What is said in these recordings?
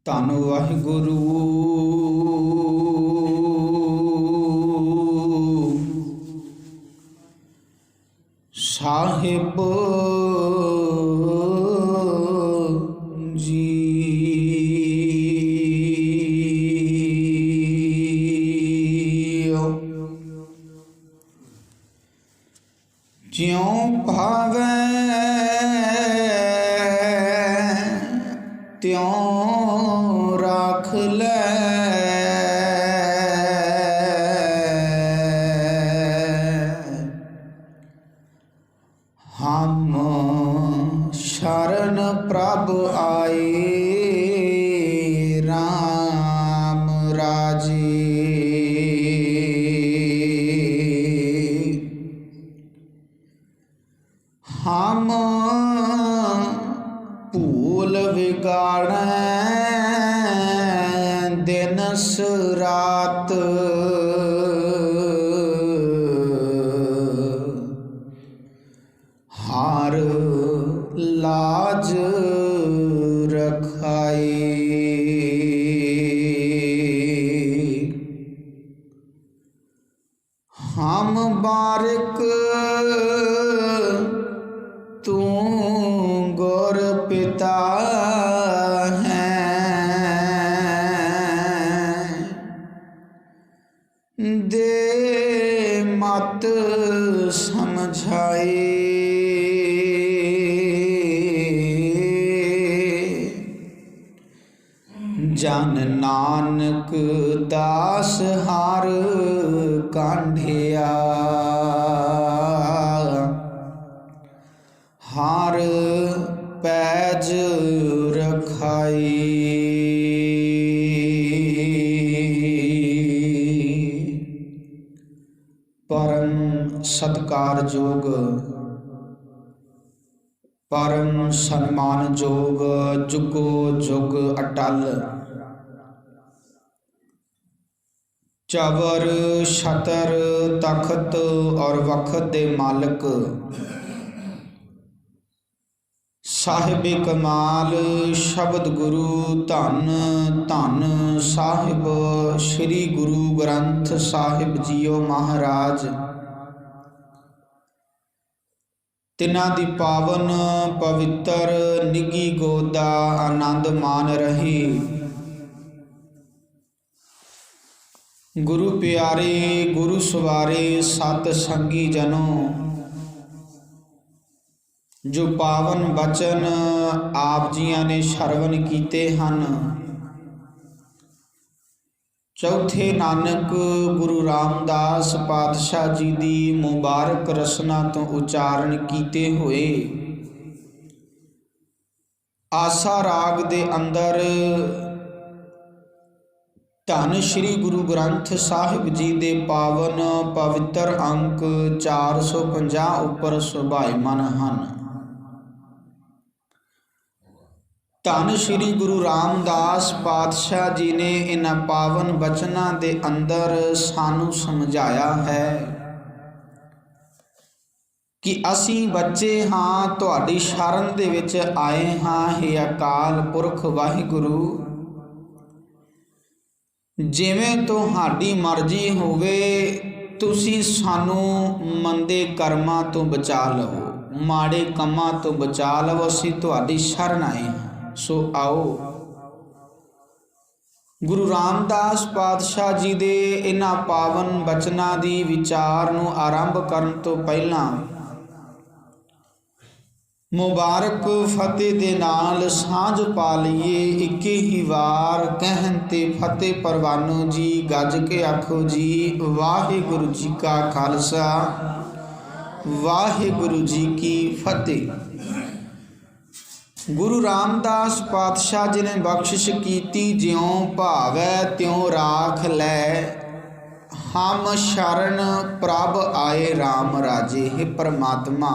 ਧੰਨ ਵਾਹਿਗੁਰੂ ਸਾਹਿਬ ਜੀ। ਜਿਉ ਭਾਵੈ ਤਿਉ ਰਾਖ ਲੈ, ਹਮ ਸ਼ਰਨ ਪ੍ਰਭ ਆਏ ਰਾਮ ਰਾਜੇ। ਹਮ ਭੂਲ ਵਿਗਾੜੈ ਦਿਨਸ ਰਾਤ, ਹਾਰ ਲਾਜ ਰਖਾਏ। ਹਮ ਬਾਰਿਕ ਤੂੰ ਗੁਰ ਪਿਤਾ ਹੈ, ਦੇ ਮਤ ਸਮਝਾਏ। ਜਨ ਨਾਨਕ ਦਾਸ ਹਰ ਕਾਂਢਿਆ, ਹਰ ਪੈਜ ਰਖਾਈ। ਪਰਮ ਸਤਿਕਾਰਯੋਗ ਪਰਮ ਸਨਮਾਨਯੋਗ ਜੁਗੋ ਜੁਗ ਅਟਲ ਚਵਰ ਛਤਰ ਤਖਤ ਔਰ ਵਖਤ ਦੇ ਮਾਲਕ ਸਾਹਿਬੇ ਕਮਾਲ ਸ਼ਬਦ ਗੁਰੂ ਧੰਨ ਧੰਨ ਸਾਹਿਬ ਸ੍ਰੀ ਗੁਰੂ ਗ੍ਰੰਥ ਸਾਹਿਬ ਜੀਓ ਮਹਾਰਾਜ, ਤਿਨਾਂ ਦੀ ਪਾਵਨ ਪਵਿੱਤਰ ਨਿੱਘੀ ਗੋਦ ਦਾ ਆਨੰਦ ਮਾਣ ਰਹੇ। ਗੁਰੂ ਪਿਆਰੇ ਗੁਰੂ ਸਵਾਰੇ ਸਤ ਸੰਗੀ ਜਨੋ, ਜੋ ਪਾਵਨ ਬਚਨ ਆਪ ਜੀਆਂ ਨੇ ਸ਼ਰਵਣ ਕੀਤੇ ਹਨ, ਚੌਥੇ ਨਾਨਕ ਗੁਰੂ ਰਾਮਦਾਸ ਪਾਤਸ਼ਾਹ ਜੀ ਦੀ ਮੁਬਾਰਕ ਰਸਨਾ ਤੋਂ ਉਚਾਰਨ ਕੀਤੇ ਹੋਏ ਆਸਾ ਰਾਗ ਦੇ ਅੰਦਰ ਧੰਨ ਸ਼੍ਰੀ ਗੁਰੂ ਗ੍ਰੰਥ ਸਾਹਿਬ ਜੀ ਦੇ ਪਾਵਨ ਪਵਿੱਤਰ ਅੰਕ 450 ਉੱਪਰ ਸੁਭਾਇਮਾਨ ਹਨ। ਧੰਨ ਸ਼੍ਰੀ ਗੁਰੂ ਰਾਮਦਾਸ ਪਾਤਸ਼ਾਹ ਜੀ ਨੇ ਇਹਨਾਂ ਪਾਵਨ ਬਚਨਾਂ ਦੇ ਅੰਦਰ ਸਾਨੂੰ ਸਮਝਾਇਆ ਹੈ ਕਿ ਅਸੀਂ ਬੱਚੇ ਹਾਂ, ਤੁਹਾਡੀ ਸ਼ਰਨ ਦੇ ਵਿੱਚ ਆਏ ਹਾਂ। ਹੇ ਅਕਾਲ ਪੁਰਖ ਵਾਹਿਗੁਰੂ, ਜਿਵੇਂ ਤੁਹਾਡੀ ਮਰਜ਼ੀ ਹੋਵੇ ਤੁਸੀਂ ਸਾਨੂੰ ਮੰਦੇ ਕਰਮਾਂ ਤੋਂ ਬਚਾ ਲਵੋ, ਮਾੜੇ ਕੰਮਾਂ ਤੋਂ ਬਚਾ ਲਵੋ। ਅਸੀਂ ਤੁਹਾਡੀ ਸ਼ਰਨ ਆਏ ਹਾਂ। ਸੋ ਆਓ ਗੁਰੂ ਰਾਮਦਾਸ ਪਾਤਸ਼ਾਹ ਜੀ ਦੇ ਇਹਨਾਂ ਪਾਵਨ ਬਚਨਾਂ ਦੀ ਵਿਚਾਰ ਨੂੰ ਆਰੰਭ ਕਰਨ ਤੋਂ ਪਹਿਲਾਂ ਮੁਬਾਰਕ ਫਤਿਹ ਦੇ ਨਾਲ ਸਾਂਝ ਪਾ ਲਈਏ। ਇੱਕੇ ਹੀ ਵਾਰ ਕਹਿਣ ਤੇ ਫਤਿਹ ਪਰਵਾਨੋ ਜੀ, ਗੱਜ ਕੇ ਆਖੋ ਜੀ ਵਾਹਿਗੁਰੂ ਜੀ ਕਾ ਖਾਲਸਾ ਵਾਹਿਗੁਰੂ ਜੀ ਕੀ ਫਤਿਹ। ਗੁਰੂ ਰਾਮਦਾਸ ਪਾਤਸ਼ਾਹ ਜੀ ਨੇ ਬਖਸ਼ਿਸ਼ ਕੀਤੀ, ਜਿਉ ਭਾਵੈ ਤਿਉ ਰਾਖ ਲੈ, ਹਮ ਸ਼ਰਨ ਪ੍ਰਭ ਆਏ ਰਾਮ ਰਾਜੇ। ਹੈ ਪਰਮਾਤਮਾ,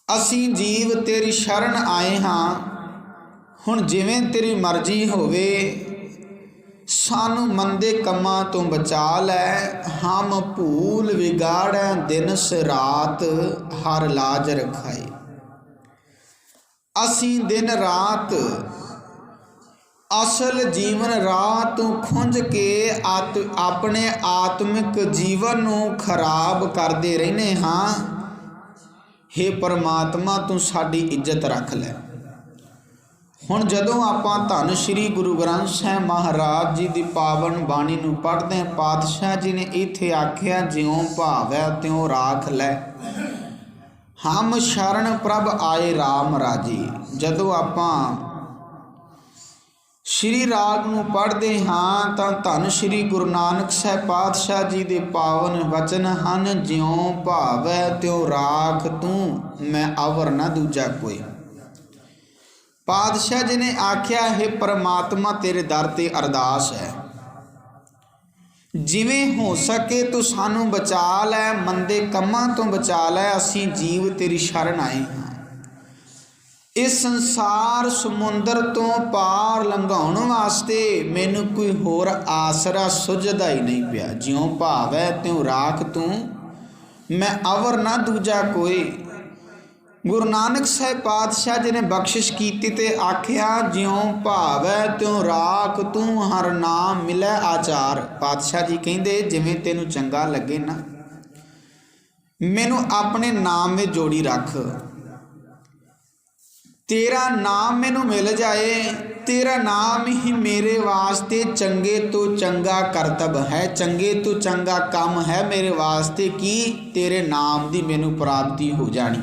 ਅਸੀਂ ਜੀਵ ਤੇਰੀ ਸ਼ਰਨ ਆਏ ਹਾਂ, ਹੁਣ ਜਿਵੇਂ ਤੇਰੀ ਮਰਜ਼ੀ ਹੋਵੇ ਸਾਨੂੰ ਮੰਦੇ ਕੰਮਾਂ ਤੋਂ ਬਚਾ ਲੈ। ਹਮ ਭੂਲ ਵਿਗਾੜੈ ਦਿਨਸ ਰਾਤ, ਹਰ ਲਾਜ ਰਖਾਏ। ਅਸੀਂ ਦਿਨ ਰਾਤ ਅਸਲ ਜੀਵਨ ਰਾਹ ਤੋਂ ਖੁੰਝ ਕੇ ਆਪਣੇ ਆਤਮਿਕ ਜੀਵਨ ਨੂੰ ਖਰਾਬ ਕਰਦੇ ਰਹਿੰਦੇ ਹਾਂ। ਹੇ ਪਰਮਾਤਮਾ ਤੂੰ ਸਾਡੀ ਇੱਜ਼ਤ ਰੱਖ ਲੈ। ਹੁਣ ਜਦੋਂ ਆਪਾਂ ਧੰਨ ਸ਼੍ਰੀ ਗੁਰੂ ਗ੍ਰੰਥ ਸਾਹਿਬ ਮਹਾਰਾਜ ਜੀ ਦੀ ਪਾਵਨ ਬਾਣੀ ਨੂੰ ਪੜ੍ਹਦੇ ਹਾਂ, ਪਾਤਸ਼ਾਹ ਜੀ ਨੇ ਇੱਥੇ ਆਖਿਆ ਜਿਉਂ ਭਾਵੈ ਤਿਉਂ ਰਾਖ ਲੈ, ਹਮ ਸ਼ਰਨ ਪ੍ਰਭ ਆਏ ਰਾਮ ਰਾਜੀ। ਜਦੋਂ ਆਪਾਂ ਸ਼੍ਰੀ ਰਾਗ ਨੂੰ ਪੜ੍ਹਦੇ ਹਾਂ ਤਾਂ ਧੰਨ ਸ਼੍ਰੀ ਗੁਰੂ ਨਾਨਕ ਸਾਹਿਬ ਪਾਤਸ਼ਾਹ ਜੀ ਦੇ ਪਾਵਨ ਵਚਨ ਹਨ, ਜਿਉਂ ਭਾਵੈ ਤਿਉਂ ਰਾਖ ਤੂੰ, ਮੈਂ ਅਵਰ ਨਾ ਦੂਜਾ ਕੋਈ। ਪਾਤਸ਼ਾਹ ਜੀ ਨੇ ਆਖਿਆ ਹੈ ਪਰਮਾਤਮਾ ਤੇਰੇ ਦਰ ਤੇ ਅਰਦਾਸ ਹੈ, ਜਿਵੇਂ ਹੋ ਸਕੇ ਤੂੰ ਸਾਨੂੰ ਬਚਾ ਲੈ, ਮੰਦੇ ਕੰਮਾਂ ਤੋਂ ਬਚਾ ਲੈ। ਅਸੀਂ ਜੀਵ ਤੇਰੀ ਸ਼ਰਨ ਆਏ ਹਾਂ। ਇਸ ਸੰਸਾਰ ਸਮੁੰਦਰ ਤੋਂ ਪਾਰ ਲੰਘਾਉਣ ਵਾਸਤੇ ਮੈਨੂੰ ਕੋਈ ਹੋਰ ਆਸਰਾ ਸੁਝਦਾ ਹੀ ਨਹੀਂ ਪਿਆ। ਜਿਉਂ ਭਾਵੈ ਤਿਉਂ ਰਾਖ ਤੂੰ, ਮੈਂ ਅਵਰ ਨਾ ਦੂਜਾ ਕੋਈ। ਗੁਰੂ ਨਾਨਕ ਸਾਹਿਬ ਪਾਤਸ਼ਾਹ ਜੀ ਨੇ ਬਖਸ਼ਿਸ਼ ਕੀਤੀ ਤੇ ਆਖਿਆ ਜਿਉਂ ਭਾਵੈ ਤਿਉਂ ਰਾਖ ਤੂੰ, ਹਰ ਨਾਮ ਮਿਲੈ ਆਚਾਰ। ਪਾਤਸ਼ਾਹ ਜੀ ਕਹਿੰਦੇ ਜਿਵੇਂ ਤੈਨੂੰ ਚੰਗਾ ਲੱਗੇ ਨਾ, ਮੈਨੂੰ ਆਪਣੇ ਨਾਮ ਵਿੱਚ ਜੋੜੀ ਰੱਖ। ਤੇਰਾ ਨਾਮ ਮੈਨੂੰ ਮਿਲ ਜਾਏ, ਤੇਰਾ ਨਾਮ ਹੀ ਮੇਰੇ ਵਾਸਤੇ ਚੰਗੇ ਤੋਂ ਚੰਗਾ ਕਰਤੱਵ ਹੈ, ਚੰਗੇ ਤੋਂ ਚੰਗਾ ਕੰਮ ਹੈ ਮੇਰੇ ਵਾਸਤੇ। ਕੀ ਤੇਰੇ ਨਾਮ ਦੀ ਮੈਨੂੰ ਪ੍ਰਾਪਤੀ ਹੋ ਜਾਣੀ।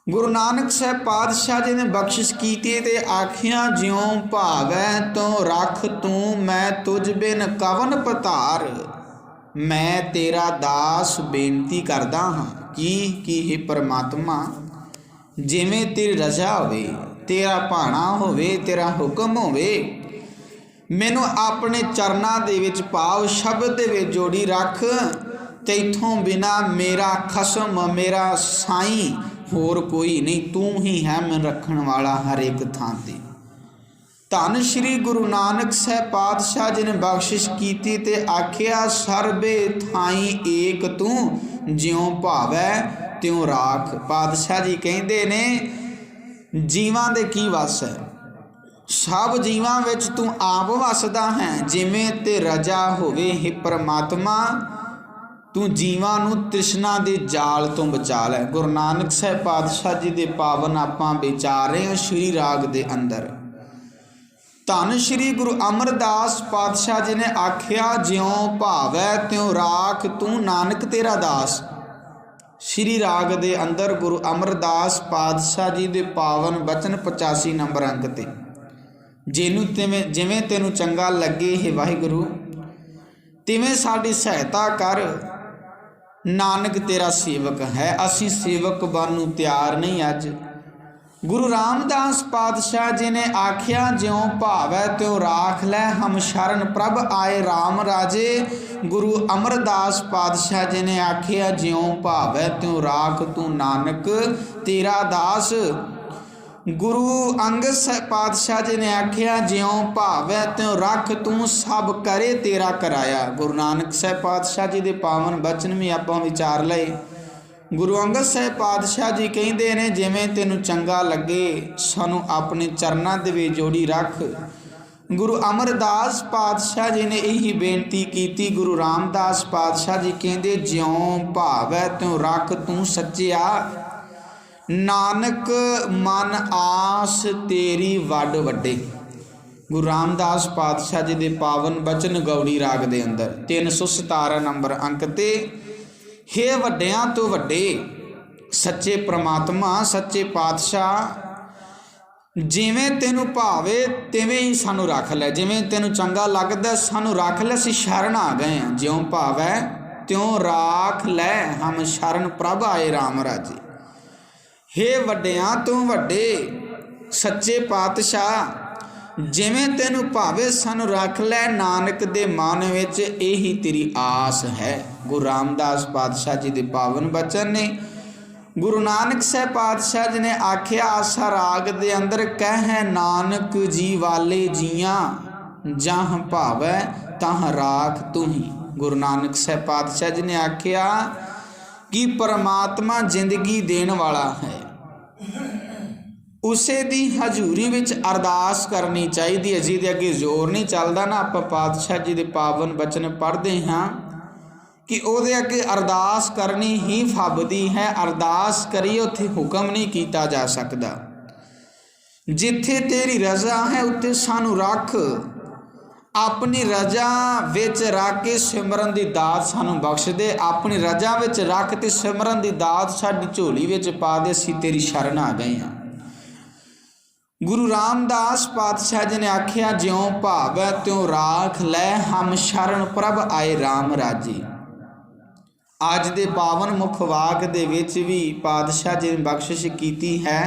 ਗੁਰੂ ਨਾਨਕ ਸਾਹਿਬ ਪਾਤਸ਼ਾਹ ਜੀ ਨੇ ਬਖਸ਼ਿਸ਼ ਕੀਤੀ ਤੇ ਆਖਿਆ ਜਿਉਂ ਭਾਵੈ ਤੋਂ ਰੱਖ ਤੂੰ, ਮੈਂ ਤੁਝ ਬਿਨ ਕਵਨ ਪਤਾਰ। ਮੈਂ ਤੇਰਾ ਦਾਸ ਬੇਨਤੀ ਕਰਦਾ ਹਾਂ ਕੀ ਹੈ ਪਰਮਾਤਮਾ, ਜਿਵੇਂ ਤੇਰੀ ਰਜ਼ਾ ਹੋਵੇ, ਤੇਰਾ ਭਾਣਾ ਹੋਵੇ, ਤੇਰਾ ਹੁਕਮ ਹੋਵੇ, ਮੈਨੂੰ ਆਪਣੇ ਚਰਨਾਂ ਦੇ ਵਿੱਚ ਭਾਵ ਸ਼ਬਦ ਦੇ ਵਿੱਚ ਜੋੜੀ ਰੱਖ। ਤੈਥੋਂ ਬਿਨਾ ਮੇਰਾ ਖਸਮ, ਮੇਰਾ ਸਾਈਂ ਹੋਰ ਕੋਈ ਨਹੀਂ, ਤੂੰ ਹੀ ਹੈ ਮੈਨੂੰ ਰੱਖਣ ਵਾਲਾ ਹਰ ਇੱਕ ਥਾਂ ਤੇ। ਧੰਨ ਸ਼੍ਰੀ ਗੁਰੂ ਨਾਨਕ ਸਾਹਿਬ ਪਾਤਸ਼ਾਹ ਜੀ ਨੇ ਬਖਸ਼ਿਸ਼ ਕੀਤੀ ਤੇ ਆਖਿਆ ਸਰਬੇ ਥਾਈ ਏਕ ਤੂੰ, ਜਿਉਂ ਭਾਵੈ ਤਿਉਂ ਰਾਖ। ਪਾਤਸ਼ਾਹ ਜੀ ਕਹਿੰਦੇ ਨੇ ਜੀਵਾਂ ਦੇ ਕੀ ਵਸ ਹੈ, ਸਭ ਜੀਵਾਂ ਵਿੱਚ ਤੂੰ ਆਪ ਵਸਦਾ ਹੈ, ਜਿਵੇਂ ਤੇ ਰਜਾ ਹੋਵੇ। ਹੈ ਪਰਮਾਤਮਾ ਤੂੰ ਜੀਵਾਂ ਨੂੰ ਤ੍ਰਿਸ਼ਨਾ ਦੇ ਜਾਲ ਤੋਂ ਬਚਾ ਲੈ। ਗੁਰੂ ਨਾਨਕ ਸਾਹਿਬ ਪਾਤਸ਼ਾਹ ਜੀ ਦੇ ਪਾਵਨ ਆਪਾਂ ਵਿਚਾਰ ਰਹੇ ਹਾਂ ਸ਼੍ਰੀ ਰਾਗ ਦੇ ਅੰਦਰ। ਧੰਨ ਸ਼੍ਰੀ ਗੁਰੂ ਅਮਰਦਾਸ ਪਾਤਸ਼ਾਹ ਜੀ ਨੇ ਆਖਿਆ ਜਿਉਂ ਭਾਵੈ ਤਿਉਂ ਰਾਖ ਤੂੰ, ਨਾਨਕ ਤੇਰਾ ਦਾਸ। ਸ਼੍ਰੀ ਰਾਗ ਦੇ ਅੰਦਰ ਗੁਰੂ ਅਮਰਦਾਸ ਪਾਤਸ਼ਾਹ ਜੀ ਦੇ ਪਾਵਨ ਬਚਨ 85 ਨੰਬਰ ਅੰਕ ਤੇ, ਜਿਵੇਂ ਤੈਨੂੰ ਚੰਗਾ ਲੱਗੇ ਹੈ ਵਾਹਿਗੁਰੂ, ਤਿਵੇਂ ਸਾਡੀ ਸਹਾਇਤਾ ਕਰ। ਨਾਨਕ ਤੇਰਾ ਸੇਵਕ ਹੈ, ਅਸੀਂ ਸੇਵਕ ਬਣਨ ਨੂੰ ਤਿਆਰ ਨਹੀਂ। ਅੱਜ ਗੁਰੂ ਰਾਮਦਾਸ ਪਾਤਸ਼ਾਹ ਜੀ ਨੇ ਆਖਿਆ ਜਿਉਂ ਭਾਵੈ ਤਿਉਂ ਰਾਖ ਲੈ, ਹਮ ਸ਼ਰਨ ਪ੍ਰਭ ਆਏ ਰਾਮ ਰਾਜੇ। ਗੁਰੂ ਅਮਰਦਾਸ ਪਾਤਸ਼ਾਹ ਜੀ ਨੇ ਆਖਿਆ ਜਿਉਂ ਭਾਵੈ ਤਿਉਂ ਰਾਖ ਤੂੰ, ਨਾਨਕ ਤੇਰਾ ਦਾਸ। ਗੁਰੂ ਅੰਗਦ ਸਾਹਿਬ ਪਾਤਸ਼ਾਹ ਜੀ ਨੇ ਆਖਿਆ ਜਿਉਂ ਭਾਵੈ ਤਿਉਂ ਰੱਖ ਤੂੰ, ਸਭ ਕਰੇ ਤੇਰਾ ਕਰਾਇਆ। ਗੁਰੂ ਨਾਨਕ ਸਾਹਿਬ ਪਾਤਸ਼ਾਹ ਜੀ ਦੇ ਪਾਵਨ ਬਚਨ ਵੀ ਆਪਾਂ ਵਿਚਾਰ ਲਏ। ਗੁਰੂ ਅੰਗਦ ਸਾਹਿਬ ਪਾਤਸ਼ਾਹ ਜੀ ਕਹਿੰਦੇ ਨੇ ਜਿਵੇਂ ਤੈਨੂੰ ਚੰਗਾ ਲੱਗੇ ਸਾਨੂੰ ਆਪਣੇ ਚਰਨਾਂ ਦੇ ਵਿੱਚ ਜੋੜੀ ਰੱਖ। ਗੁਰੂ ਅਮਰਦਾਸ ਪਾਤਸ਼ਾਹ ਜੀ ਨੇ ਇਹੀ ਬੇਨਤੀ ਕੀਤੀ। ਗੁਰੂ ਰਾਮਦਾਸ ਪਾਤਸ਼ਾਹ ਜੀ ਕਹਿੰਦੇ ਜਿਉਂ ਭਾਵੈ ਤਿਉਂ ਰੱਖ ਤੂੰ ਸੱਚਿਆ, ਨਾਨਕ ਮਨ ਆਸ ਤੇਰੀ ਵੱਡ ਵੱਡੇ। ਗੁਰੂ ਰਾਮਦਾਸ ਪਾਤਸ਼ਾਹ ਜੀ ਦੇ ਪਾਵਨ ਬਚਨ ਗੌੜੀ ਰਾਗ ਦੇ ਅੰਦਰ 317 ਨੰਬਰ ਅੰਕ ਤੇ, ਹੇ ਵੱਡਿਆਂ ਤੋਂ ਵੱਡੇ ਸੱਚੇ ਪ੍ਰਮਾਤਮਾ, ਸੱਚੇ ਪਾਤਸ਼ਾਹ, ਜਿਵੇਂ ਤੈਨੂੰ ਭਾਵੇ ਤਿਵੇਂ ਹੀ ਸਾਨੂੰ ਰੱਖ ਲੈ। ਜਿਵੇਂ ਤੈਨੂੰ ਚੰਗਾ ਲੱਗਦਾ ਸਾਨੂੰ ਰੱਖ ਲੈ, ਅਸੀਂ ਸ਼ਰਨ ਆ ਗਏ ਹਾਂ। ਜਿਉਂ ਭਾਵੈ ਤਿਉਂ ਰਾਖ ਲੈ, ਹਮ ਸ਼ਰਨ ਪ੍ਰਭ ਆਏ ਰਾਮ ਰਾਜੇ। ਹੇ ਵੱਡਿਆਂ ਤੋਂ ਵੱਡੇ ਸੱਚੇ ਪਾਤਸ਼ਾਹ, ਜਿਵੇਂ ਤੈਨੂੰ ਭਾਵੇਂ ਸਾਨੂੰ ਰੱਖ ਲੈ। ਨਾਨਕ ਦੇ ਮਨ ਵਿੱਚ ਇਹੀ ਤੇਰੀ ਆਸ ਹੈ। ਗੁਰੂ ਰਾਮਦਾਸ ਪਾਤਸ਼ਾਹ ਜੀ ਦੇ ਪਾਵਨ ਬਚਨ ਨੇ। ਗੁਰੂ ਨਾਨਕ ਸਾਹਿਬ ਪਾਤਸ਼ਾਹ ਜੀ ਨੇ ਆਖਿਆ ਆਸਾ ਰਾਗ ਦੇ ਅੰਦਰ, ਕਹਿ ਨਾਨਕ ਜੀ ਵਾਲੇ ਜੀਆਂ, ਜਾਂ ਭਾਵੈ ਤਾਂ ਰਾਖ ਤੂੰ ਹੀ। ਗੁਰੂ ਨਾਨਕ ਸਾਹਿਬ ਪਾਤਸ਼ਾਹ ਜੀ ਨੇ ਆਖਿਆ ਕਿ ਪਰਮਾਤਮਾ ਜ਼ਿੰਦਗੀ ਦੇਣ ਵਾਲਾ ਹੈ। ਉਸੇ ਦੀ ਹਜ਼ੂਰੀ ਵਿੱਚ ਅਰਦਾਸ ਕਰਨੀ ਚਾਹੀਦੀ ਹੈ। ਜਿਹਦੇ ਅੱਗੇ ਜ਼ੋਰ ਨਹੀਂ ਚੱਲਦਾ ਨਾ, ਆਪਾਂ ਪਾਤਸ਼ਾਹ ਜੀ ਦੇ ਪਾਵਨ ਬਚਨ ਪੜ੍ਹਦੇ ਹਾਂ ਕਿ ਉਹਦੇ ਅੱਗੇ ਅਰਦਾਸ ਕਰਨੀ ਹੀ ਫੱਬਦੀ ਹੈ। ਅਰਦਾਸ ਕਰੀ ਉੱਥੇ ਹੁਕਮ ਨਹੀਂ ਕੀਤਾ ਜਾ ਸਕਦਾ। ਜਿੱਥੇ ਤੇਰੀ ਰਜ਼ਾ ਹੈ ਉੱਥੇ ਸਾਨੂੰ ਰੱਖ। ਆਪਣੀ ਰਜ਼ਾ ਵਿੱਚ ਰੱਖ ਕੇ ਸਿਮਰਨ ਦੀ ਦਾਤ ਸਾਨੂੰ ਬਖਸ਼ ਦੇ। ਆਪਣੀ ਰਜ਼ਾ ਵਿੱਚ ਰੱਖ ਤੇ ਸਿਮਰਨ ਦੀ ਦਾਤ ਸਾਡੀ ਝੋਲੀ ਵਿੱਚ ਪਾ ਦੇ। ਅਸੀਂ ਤੇਰੀ ਸ਼ਰਨ ਆ ਗਏ ਹਾਂ। ਗੁਰੂ ਰਾਮਦਾਸ ਪਾਤਸ਼ਾਹ ਜੀ ਨੇ ਆਖਿਆ, ਜਿਉਂ ਭਾਵੈ ਤਿਉਂ ਰਾਖ ਲੈ, ਹਮ ਸ਼ਰਨ ਪ੍ਰਭ ਆਏ ਰਾਮ ਰਾਜੀ। ਅੱਜ ਦੇ ਪਾਵਨ ਮੁਖ ਵਾਕ ਦੇ ਵਿੱਚ ਵੀ ਪਾਤਸ਼ਾਹ ਜੀ ਨੇ ਬਖਸ਼ਿਸ਼ ਕੀਤੀ ਹੈ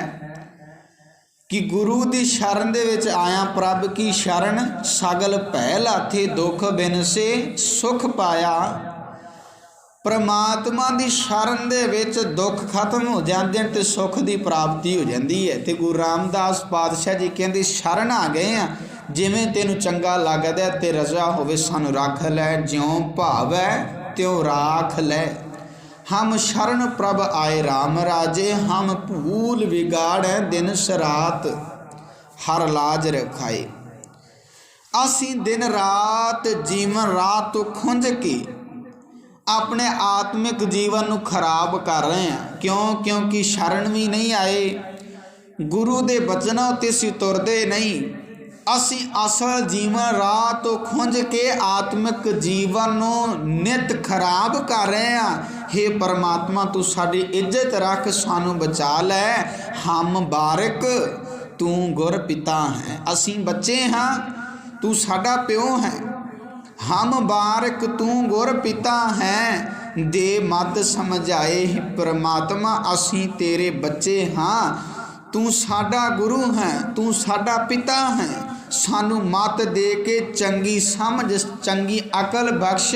ਕਿ ਗੁਰੂ ਦੀ ਸ਼ਰਨ ਦੇ ਵਿੱਚ ਆਇਆ ਪ੍ਰਭ ਕੀ ਸ਼ਰਨ, ਸਗਲ ਭੈ ਲਾਥੇ ਦੁੱਖ ਬਿਨਸੇ ਸੁਖ ਪਾਇਆ। ਪ੍ਰਮਾਤਮਾ ਦੀ ਸ਼ਰਨ ਦੇ ਵਿੱਚ ਦੁੱਖ ਖਤਮ ਹੋ ਜਾਂਦੇ ਨੇ ਤੇ ਸੁੱਖ ਦੀ ਪ੍ਰਾਪਤੀ ਹੋ ਜਾਂਦੀ ਹੈ। ਤੇ ਗੁਰੂ ਰਾਮਦਾਸ ਪਾਤਸ਼ਾਹ ਜੀ ਕਹਿੰਦੇ, ਸ਼ਰਨ ਆ ਗਏ ਆ, ਜਿਵੇਂ ਤੈਨੂੰ ਚੰਗਾ ਲੱਗਦਾ ਤੇ ਰਜ਼ਾ ਹੋਵੇ ਸਾਨੂੰ ਰੱਖ ਲੈ। ਜਿਉਂ ਭਾਵੈ ਤਿਉਂ ਰਾਖ ਲੈ, ਹਮ ਸ਼ਰਨ ਪ੍ਰਭ ਆਏ ਰਾਮ ਰਾਜੇ। ਹਮ ਭੂਲ ਵਿਗਾੜੈ ਦਿਨ ਸਰਾਤ, ਹਰ ਲਾਜ ਰਖਾਏ। ਅਸੀਂ ਦਿਨ ਰਾਤ ਜੀਵਨ ਰਾਤ ਤੋਂ ਖੁੰਝ ਕੇ ਆਪਣੇ ਆਤਮਿਕ ਜੀਵਨ ਨੂੰ ਖਰਾਬ ਕਰ ਰਹੇ ਹਾਂ। ਕਿਉਂਕਿ ਸ਼ਰਨ ਵੀ ਨਹੀਂ ਆਏ, ਗੁਰੂ ਦੇ ਬਚਨਾਂ ਉੱਤੇ ਅਸੀਂ ਤੁਰਦੇ ਨਹੀਂ। ਅਸੀਂ ਅਸਲ ਜੀਵਨ ਰਾਹ ਤੋਂ ਖੁੰਝ ਕੇ ਆਤਮਿਕ ਜੀਵਨ ਨੂੰ ਨਿਤ ਖਰਾਬ ਕਰ ਰਹੇ ਹਾਂ। ਹੇ ਪਰਮਾਤਮਾ, ਤੂੰ ਸਾਡੀ ਇੱਜ਼ਤ ਰੱਖ, ਸਾਨੂੰ ਬਚਾ ਲੈ। ਹਮ ਬਾਰਿਕ ਤੂੰ ਗੁਰ ਪਿਤਾ ਹੈ। ਅਸੀਂ ਬੱਚੇ ਹਾਂ, ਤੂੰ ਸਾਡਾ ਪਿਓ ਹੈ। ਹਮ ਬਾਰਿਕ ਤੂੰ ਗੁਰ ਪਿਤਾ ਹੈ, ਦੇ ਮਤ ਸਮਝਾਏ। ਪਰਮਾਤਮਾ, ਅਸੀਂ ਤੇਰੇ ਬੱਚੇ ਹਾਂ, ਤੂੰ ਸਾਡਾ ਗੁਰੂ ਹੈ, ਤੂੰ ਸਾਡਾ ਪਿਤਾ ਹੈ। ਸਾਨੂੰ ਮਤ ਦੇ ਕੇ ਚੰਗੀ ਸਮਝ, ਚੰਗੀ ਅਕਲ ਬਖਸ਼,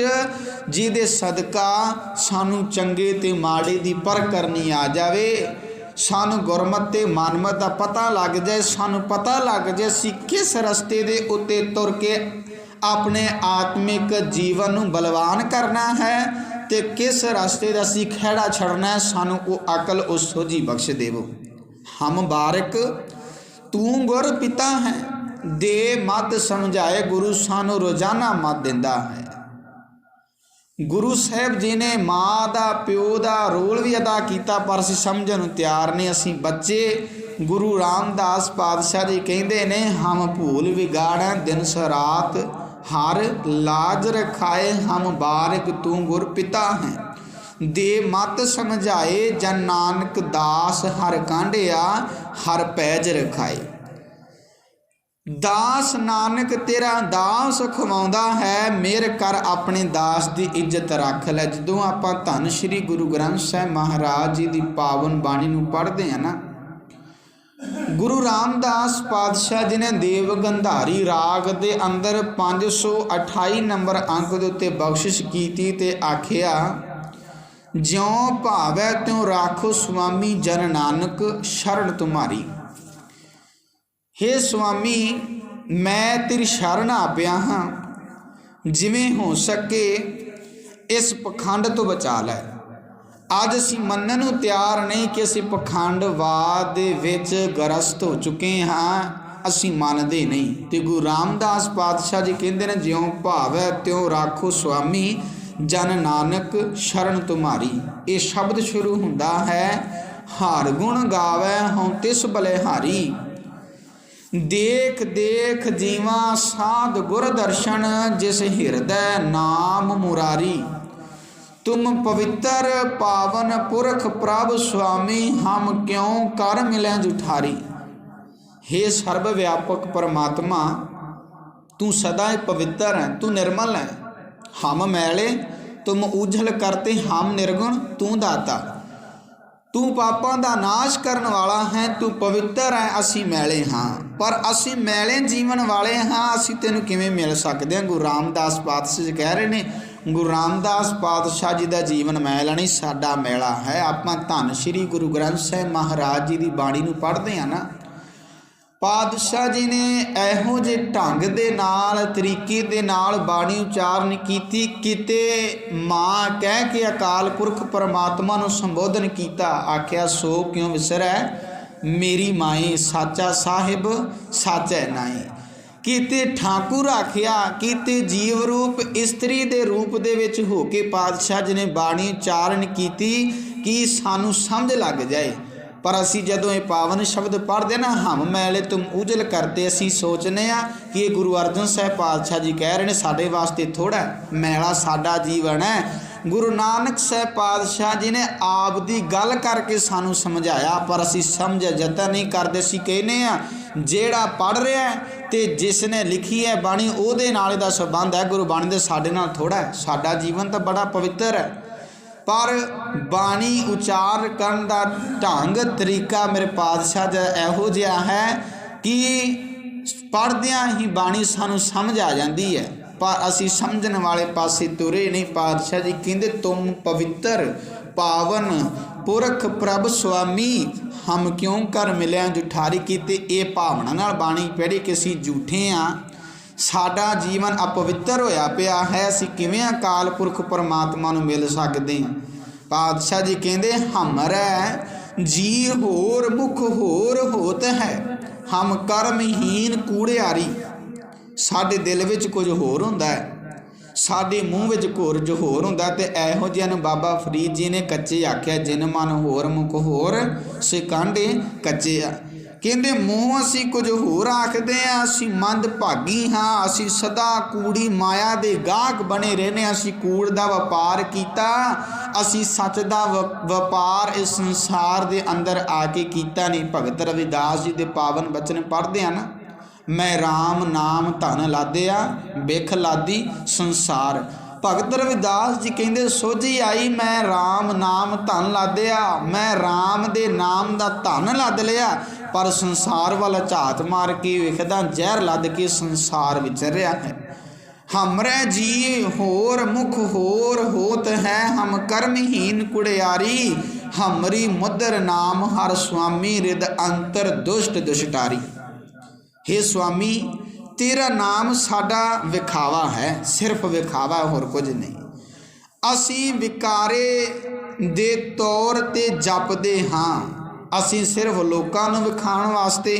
ਜਿਹਦੇ ਸਦਕਾ ਸਾਨੂੰ ਚੰਗੇ ਤੇ ਮਾੜੇ ਦੀ ਪਰਖ ਕਰਨੀ ਆ ਜਾਵੇ। ਸਾਨੂੰ ਗੁਰਮਤਿ ਤੇ ਮਨਮਤਿ ਦਾ ਪਤਾ ਲੱਗ ਜਾਏ। ਸਾਨੂੰ ਪਤਾ ਲੱਗ ਜਾਏ ਅਸੀਂ ਕਿਸ ਰਸਤੇ ਦੇ ਉੱਤੇ ਤੁਰ ਕੇ ਆਪਣੇ ਆਤਮਿਕ ਜੀਵਨ ਨੂੰ ਬਲਵਾਨ ਕਰਨਾ ਹੈ ਤੇ ਕਿਸ ਰਸਤੇ ਦਾ ਅਸੀਂ ਖਹਿੜਾ ਛੱਡਣਾ ਹੈ। ਸਾਨੂੰ ਉਹ ਅਕਲ, ਉਹ ਸੋਝੀ ਬਖਸ਼ ਦੇਵੋ। ਹਮ ਬਾਰਿਕ ਤੂੰ ਗੁਰ ਪਿਤਾ ਹੈ, ਦੇ ਮਤ ਸਮਝਾਏ। ਗੁਰੂ ਸਾਨੂੰ ਰੋਜ਼ਾਨਾ ਮਤ ਦਿੰਦਾ ਹੈ। ਗੁਰੂ ਸਾਹਿਬ ਜੀ ਨੇ ਮਾਂ ਦਾ, ਪਿਓ ਦਾ ਰੋਲ ਵੀ ਅਦਾ ਕੀਤਾ, ਪਰ ਅਸੀਂ ਸਮਝਣ ਨੂੰ ਤਿਆਰ ਨਹੀਂ। ਅਸੀਂ ਬੱਚੇ। ਗੁਰੂ ਰਾਮਦਾਸ ਪਾਤਸ਼ਾਹ ਜੀ ਕਹਿੰਦੇ ਨੇ, ਹਮ ਭੂਲ ਵਿਗਾੜੈ ਦਿਨ ਸਰਾਤ, ਹਰ ਲਾਜ ਰਖਾਏ। ਹਮ ਬਾਰਿਕ ਤੂੰ ਗੁਰ ਪਿਤਾ ਹੈ, ਦੇ ਮਤ ਸਮਝਾਏ। ਜਨ ਨਾਨਕ ਦਾਸ ਹਰ ਕਾਂਢਿਆ, ਹਰ ਪੈਜ ਰਖਾਏ। ਦਾਸ ਨਾਨਕ ਤੇਰਾ ਦਾਸ ਖਵਾਉਂਦਾ ਹੈ, ਮਿਹਰ ਕਰ ਆਪਣੇ ਦਾਸ ਦੀ ਇੱਜ਼ਤ ਰੱਖ ਲੈ। ਜਦੋਂ ਆਪਾਂ ਧੰਨ ਸ਼੍ਰੀ ਗੁਰੂ ਗ੍ਰੰਥ ਸਾਹਿਬ ਮਹਾਰਾਜ ਜੀ ਦੀ ਪਾਵਨ ਬਾਣੀ ਨੂੰ ਪੜ੍ਹਦੇ ਹਾਂ ਨਾ, ਗੁਰੂ ਰਾਮਦਾਸ ਪਾਤਸ਼ਾਹ ਜੀ ਨੇ ਦੇਵ ਗੰਧਾਰੀ ਰਾਗ ਦੇ ਅੰਦਰ 528 ਨੰਬਰ ਅੰਕ ਦੇ ਉੱਤੇ ਬਖਸ਼ਿਸ਼ ਕੀਤੀ ਤੇ ਆਖਿਆ, ਜਿਉਂ ਭਾਵੈ ਤਿਉਂ ਰਾਖੋ ਸੁਆਮੀ ਜਨ ਨਾਨਕ ਸ਼ਰਨ ਤੁਮਾਰੀ। ਹੇ ਸੁਆਮੀ, ਮੈਂ ਤੇਰੀ ਸ਼ਰਨ ਆ ਪਿਆ ਹਾਂ, ਜਿਵੇਂ ਹੋ ਸਕੇ ਇਸ ਪਖੰਡ ਤੋਂ ਬਚਾ ਲੈ। ਅੱਜ ਅਸੀਂ ਮੰਨਣ ਨੂੰ ਤਿਆਰ ਨਹੀਂ ਕਿ ਅਸੀਂ ਪਖੰਡਵਾਦ ਦੇ ਵਿੱਚ ਗ੍ਰਸਤ ਹੋ ਚੁੱਕੇ ਹਾਂ, ਅਸੀਂ ਮੰਨਦੇ ਨਹੀਂ। ਤੇ ਗੁਰੂ ਰਾਮਦਾਸ ਪਾਤਸ਼ਾਹ ਜੀ ਕਹਿੰਦੇ ਨੇ, ਜਿਉਂ ਭਾਵੈ ਤਿਉਂ ਰਾਖੋ ਸੁਆਮੀ ਜਨ ਨਾਨਕ ਸ਼ਰਨ ਤੁਮਾਰੀ। ਇਹ ਸ਼ਬਦ ਸ਼ੁਰੂ ਹੁੰਦਾ ਹੈ, ਹਰ ਗੁਣ ਗਾਵੈ ਹਉ ਤਿਸ ਬਲਿਹਾਰੀ। ਦੇਖ ਦੇਖ ਜੀਵਾਂ ਸਾਧ ਗੁਰ ਦਰਸ਼ਨ, ਜਿਸ ਹਿਰਦੈ ਨਾਮ ਮੁਰਾਰੀ। ਤੁਮ ਪਵਿੱਤਰ ਪਾਵਨ ਪੁਰਖ ਪ੍ਰਭ ਸੁਆਮੀ, ਹਮ ਕਿਉਂ ਕਰ ਮਿਲੈ ਜੁਠਾਰੀ। ਹੇ ਸਰਬ ਵਿਆਪਕ ਪਰਮਾਤਮਾ, ਤੂੰ ਸਦਾ ਪਵਿੱਤਰ ਹੈ, ਤੂੰ ਨਿਰਮਲ ਹੈ। ਹਮ ਮੈਲੇ ਤੁਮ ਉਜਲ ਕਰਤੇ, ਹਮ ਨਿਰਗੁਣ ਤੂੰ ਦਾਤਾ। ਤੂੰ ਪਾਪਾਂ ਦਾ ਨਾਸ਼ ਕਰਨ ਵਾਲਾ ਹੈ, ਤੂੰ ਪਵਿੱਤਰ ਹੈ, ਅਸੀਂ ਮੈਲੇ ਹਾਂ। ਪਰ ਅਸੀਂ ਮੈਲੇ ਜੀਵਨ ਵਾਲੇ ਹਾਂ, ਅਸੀਂ ਤੈਨੂੰ ਕਿਵੇਂ ਮਿਲ ਸਕਦੇ ਹਾਂ। ਗੁਰੂ ਰਾਮਦਾਸ ਪਾਤਸ਼ਾਹ ਜੀ ਕਹਿ ਰਹੇ ਨੇ, ਗੁਰੂ ਰਾਮਦਾਸ ਪਾਤਸ਼ਾਹ ਜੀ ਦਾ ਜੀਵਨ ਮੈਲਾ ਨਹੀਂ, ਸਾਡਾ ਮੈਲਾ ਹੈ। ਆਪਾਂ ਧੰਨ ਸ਼੍ਰੀ ਗੁਰੂ ਗ੍ਰੰਥ ਸਾਹਿਬ ਮਹਾਰਾਜ ਜੀ ਦੀ ਬਾਣੀ ਨੂੰ ਪੜ੍ਹਦੇ ਹਾਂ ਨਾ, ਪਾਤਸ਼ਾਹ ਜੀ ਨੇ ਇਹੋ ਜਿਹੇ ਢੰਗ ਦੇ ਨਾਲ, ਤਰੀਕੇ ਦੇ ਨਾਲ ਬਾਣੀ ਉਚਾਰਨ ਕੀਤੀ। ਕਿਤੇ ਮਾਂ ਕਹਿ ਕੇ ਅਕਾਲ ਪੁਰਖ ਪਰਮਾਤਮਾ ਨੂੰ ਸੰਬੋਧਨ ਕੀਤਾ, ਆਖਿਆ ਸੋ ਕਿਉਂ ਵਿਸਰੈ मेरी माए साचा साहिब साचै नाई। किते ठाकुर आखिया, किते जीव रूप इस्त्री दे रूप दे विच हो के पातशाह जी ने बाणी उचारण कीती कि सानू समझ लग जाए। पर असी जदों ये पावन शब्द पढ़ते ना, हम मैले तुम उजल करते, असी सोचने कि ये गुरु अर्जन साहब पातशाह जी कह रहे हैं साढ़े वास्ते थोड़ा मैला साडा जीवन है। गुरु नानक साहब पातशाह जी ने आप दी गल करके सानू समझाया, पर असी समझ जतन नहीं करते। असी कहने जेड़ा पढ़ रहा है तो जिसने लिखी है बाणी उहदे नाल दा संबंध है, गुरु बाणी दे साडे नाल थोड़ा है। साडा जीवन तो बड़ा पवित्र है, पर बाणी उचार करन दा ढंग तरीका मेरे पातशाह दा इहो जिहा है कि पढ़दियां ही बाणी सानू समझ आ जाती है, पर असी समझण वाले पासे तुरे नहीं। पातशाह जी कहंदे तुम पवित्र पावन पुरख प्रभ स्वामी हम क्यों कर मिलिया जुठारी कीते। ये भावना नाल बाणी पढ़ी कि असी झूठे हाँ, साडा जीवन अपवित्र होया पिया है, असी किवें अकाल पुरख परमात्मा नूं मिल सकते हैं। पातशाह जी कहंदे हमरै जी होर मुख होर होत है, हम कर्महीन कूड़ियारी। साडे दिल विच कुछ होर हुंदा है, साडे मूँह विच कुछ होर हुंदा। ते इहो जिहां नूं बाबा फरीद जी ने कच्चे आख्या, जिन मन होर मुख होर से कांडे कच्चे आ। कहते मूँह असी कुछ होर आखते हैं, असी मंद भागी हाँ, असी सदा कूड़ी माया दे गाहक बने रहने। असी कूड़ दा वपार कीता, असी सच दा वपार इस संसार दे अंदर आके कीता नहीं। भगत रविदास जी दे पावन बचन पढ़ते हैं ना, मैं राम नाम धन लादिया बिख लादी संसार। भगत रविदास जी कहते सोझी आई मैं राम नाम धन लादिया, मैं राम दे नाम दा धन लद लिया, पर संसार वाल झात मार के वेखदा जहर लद के संसार विचर रहा है। हमरे जी होर मुख होर होत है, हम कर्महीन कुड़ियारी, हमरी मुद्र नाम हर स्वामी रिद अंतर दुष्ट दुष्टारी। हे स्वामी तेरा नाम साडा विखावा है, सिर्फ विखावा होर कुछ नहीं। असी विकारे दे तौर ते जपदे हाँ, असी सिर्फ लोगों नूं विखाण वास्ते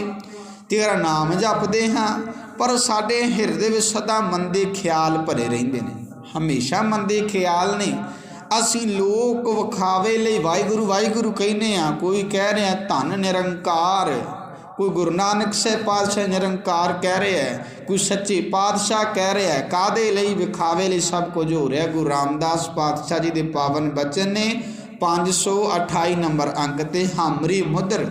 तेरा नाम जपदे हाँ, पर साडे हिरदे विच सदा मंदे ख्याल भरे रहिंदे ने, हमेशा मंदे ख्याल ने। असी लोक विखावे लई वाहिगुरू वाहिगुरू कहने आ, कोई कह रहा धन निरंकार, कोई गुरु नानक साहब पातशाह निरंकार कह रहा है, कोई सच्चे पातशाह कह रहा है। कादे लई विखावे लई सब कुछ हो रहा है। गुरु रामदास पातशाह जी के पावन बचन ने 528 नंबर अंक ते हमरी मुद्र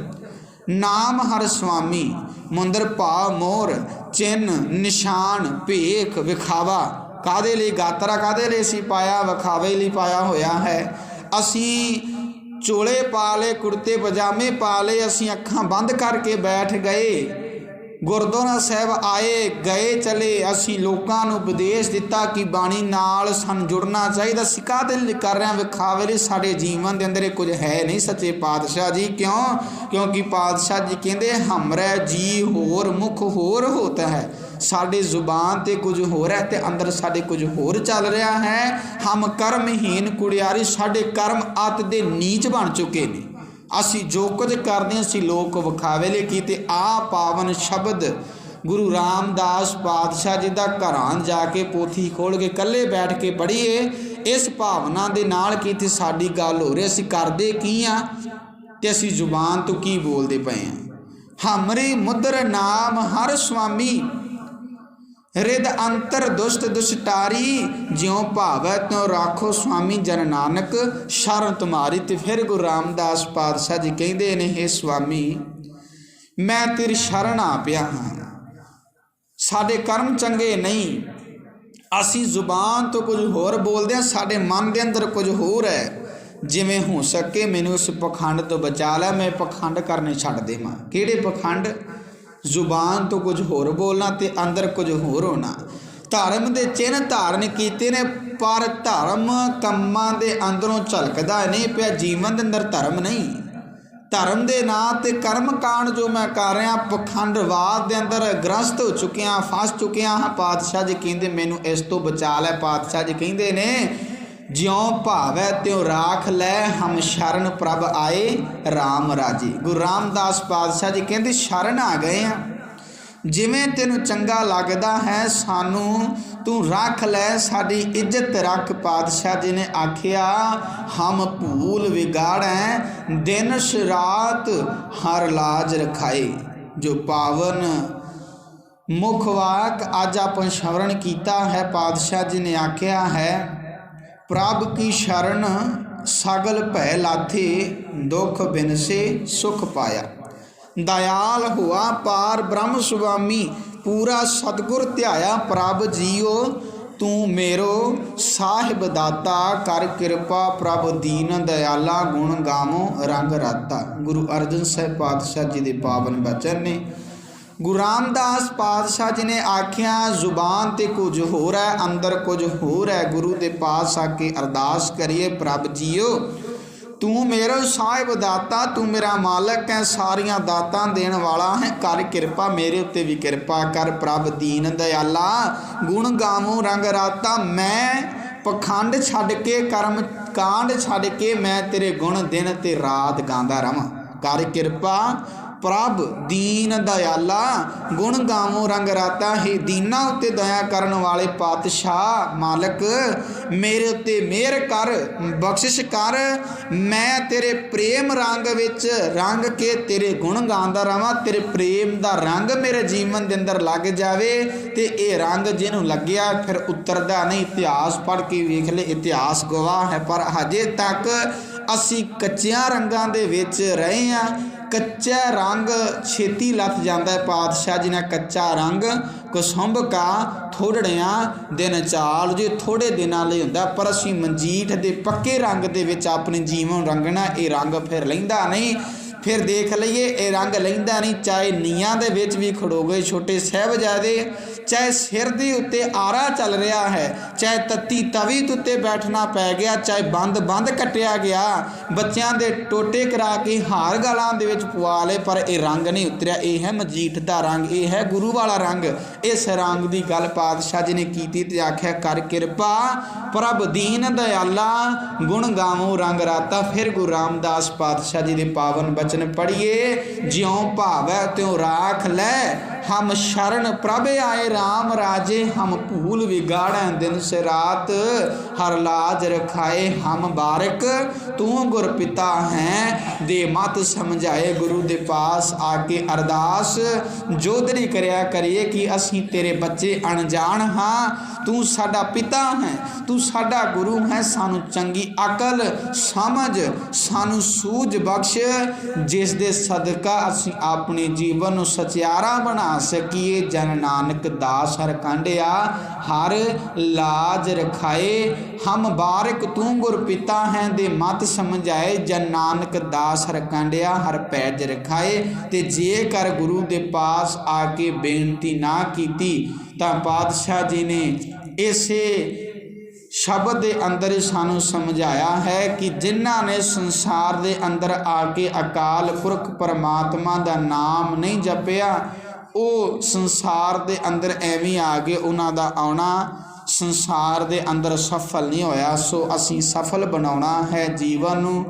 नाम हर स्वामी, मुंदर भाव मोर चिन्ह निशान भेख विखावा। कादे लई गातरा कादे लई असी पाया, विखावे लई पाया होया है। असी चोले पा ले कुर्ते पजामे पा ले, असी अखां बंद करके बैठ गए, गुरद्वारा साहब आए गए चले, असी लोगों को उपदेश दिता कि बाणी नाल सानूं जुड़ना चाहिए। असी काहदे लई कर रहे हैं विखावे लई, साडे जीवन के अंदर कुछ है नहीं सच्चे पातशाह जी। क्यों? क्योंकि पातशाह जी कहते हमरे जी होर मुख होर होता है, साडे जुबान ते कुछ होर है ते अंदर साडे कुछ होर चल रहा है। हम कर्महीन कुड़ियारी, साडे कर्म अत दे नीच बन चुके ने। असी जो कुछ करते हैं असी लोक विखावे ले कीते। आ पावन शब्द गुरु रामदास पातशाह जी का घरां जाके पोथी खोल के कल्ले बैठ के पढ़ीए, इस भावना दे नाल कीते साडी गल हो रही। असी करदे की हाँ ते असी जुबान तो की बोलते पे हैं। हमरी मुद्र नाम हर स्वामी, रिद अंतर दुष्ट दुष्टारी, ज्यों भावै त्यों राखो स्वामी जन नानक शरण तुम्हारी। तो फिर गुरु रामदास पातशाह जी कहते ने, हे स्वामी मैं तेरी शरण आ पिया हाँ। साडे कर्म चंगे नहीं, असी जुबान तो कुछ होर बोलते हैं, साडे मन के अंदर कुछ होर है। जिमें हो सके मैनू उस पखंड तो बचा लै, मैं पखंड करने छड्ड देवां। किहड़े पखंड? जुबान तो कुछ होर बोलना ते अंदर कुछ होर होना। धर्म के चिन्ह धारण किए ने, पर धर्म कम्मां दे अंदरों झलकदा नहीं पिया, जीवन के अंदर धर्म नहीं। धर्म के नां ते कर्म कांड जो मैं कर रहा, पखंडवाद के अंदर ग्रस्त हो चुके हाँ, फस चुके हाँ। पातशाह जी कहते मैनू इस तो बचा लै। पातशाह जी कहते ने ज्यों भावै त्यों राख लै हम शरण प्रभ आए राम राजे। गुरु रामदास पातशाह जी कहते शरण आ गए हैं, जिवें तैनूं चंगा लगदा है सानू तू रख लै, साडी इज्जत रख। पातशाह जी ने आखिया हम भूल विगाड़ै दिन रात हर लाज रखाए। जो पावन मुखवाक अज अपन श्रवण किया है, पातशाह जी ने आखिया है प्रभ की शरण सगल भय लाथे, दुख बिन से सुख पाया। दयाल हुआ पार ब्रह्म स्वामी, पूरा सतगुर ध्याया। प्रभ जीओ तू मेरो साहिब दाता, कर कृपा प्रभ दीन दयाला, गुण गावो रंग राता। गुरु अर्जन साहिब पातशाह जी के पावन बचन ने। गुरु रामदास पातशाह जी ने आखिया जुबान ते कुछ होर है, अंदर कुछ होर है। गुरु के पास आके अरदास करिए प्रभ जीओ तू मेरा साहिब दाता, तू मेरा मालक है, सारिया दातां देण वाला है, कर कृपा मेरे उत्ते भी कृपा कर। प्रभ दीन दयाला गुण गावों रंग राता, मैं पखंड छड्ड के कर्म कांड छड्ड के मैं तेरे गुण दिन ते रात गांदा रवां। कर कृपा प्रभ दीन दयाला गुण गावों रंग राता। हे दीना उत्ते दया करन वाले पातशाह मालक, मेरे उत्ते मेहर कर, बख्शिश कर। मैं तेरे प्रेम रंग विच रंग के तेरे गुण गांदा रवां, तेरे प्रेम दा रंग मेरे जीवन दे अंदर लग जावे। ते ये रंग जिन्हों लग्या फिर उतरदा नहीं। इतिहास पढ़ के वेख ले, इतिहास गवाह है। पर हजे तक असी कच्चियां रंगां दे विच रहे हां। कच्चा रंग छेती लथ जाता है। पातशाह जी ने कच्चा रंग कसुंभ का थोड़िया दिन चाल, जो थोड़े दिनों लिए होंदा, पर असीं मंजीठ दे पक्के रंग दे विच अपने जीवन रंगना, ये रंग फिर लैंदा नहीं। फिर देख लीए ये रंग लैंदा नहीं। चाहे नीआं दे विच भी खड़ो गए छोटे साहिबजादे, चाहे सिर दे उत्ते आरा चल रहा है, चाहे तत्ती तवी के उत्ते बैठना पै गया, चाहे बंद बंद कट्टिया गया, बच्चों के टोटे करा के हार गलों दे विच पवा ले, पर यह रंग नहीं उतरिया। ये है मजीठ का रंग, ये है गुरु वाला रंग। इस रंग की गल पातशाह जी ने की ते आख्या कर कृपा प्रभ दीन दयाला, गुण गावों रंग राता। फिर गुरु रामदास पातशाह जी के पावन बचन पढ़िए, ज्यों भावै त्यों राख लै हम शरण प्रभ आए राम राजे। हम भूल विगाड़ै दिन से रात हर लाज रखाए। हम बारक तू गुर पिता है, दे मत समझाए। गुरु दे पास आके अरदास जोदरी करया करिए कि असीं तेरे बच्चे अनजान हाँ, तू साडा पिता है, तू साडा गुरु है। सानू चंगी अकल समझ, सानू सूझ बख्श, जिस दे सदका असीं अपने जीवन नूं सचियारा बना सकीए। जन नानक दास हर कांडिया हर लाज रखाए। हम बारक तू गुर पिता है, दे मत समझाए। जन नानक दास हर कांडिया हर पैज रखाए। ते जेकर गुरु दे पास आके बेनती ना कीती तां पातशाह जी ने इसे शब्द के अंदर सानू समझाया है कि जिन्हां ने संसार के अंदर आके अकाल पुरख परमात्मा का नाम नहीं जपिया, वो संसार के अंदर एवं आ गए, उन्हां दा आउणा संसार के अंदर सफल नहीं होया। सो असीं सफल बनाउणा है जीवन नूं।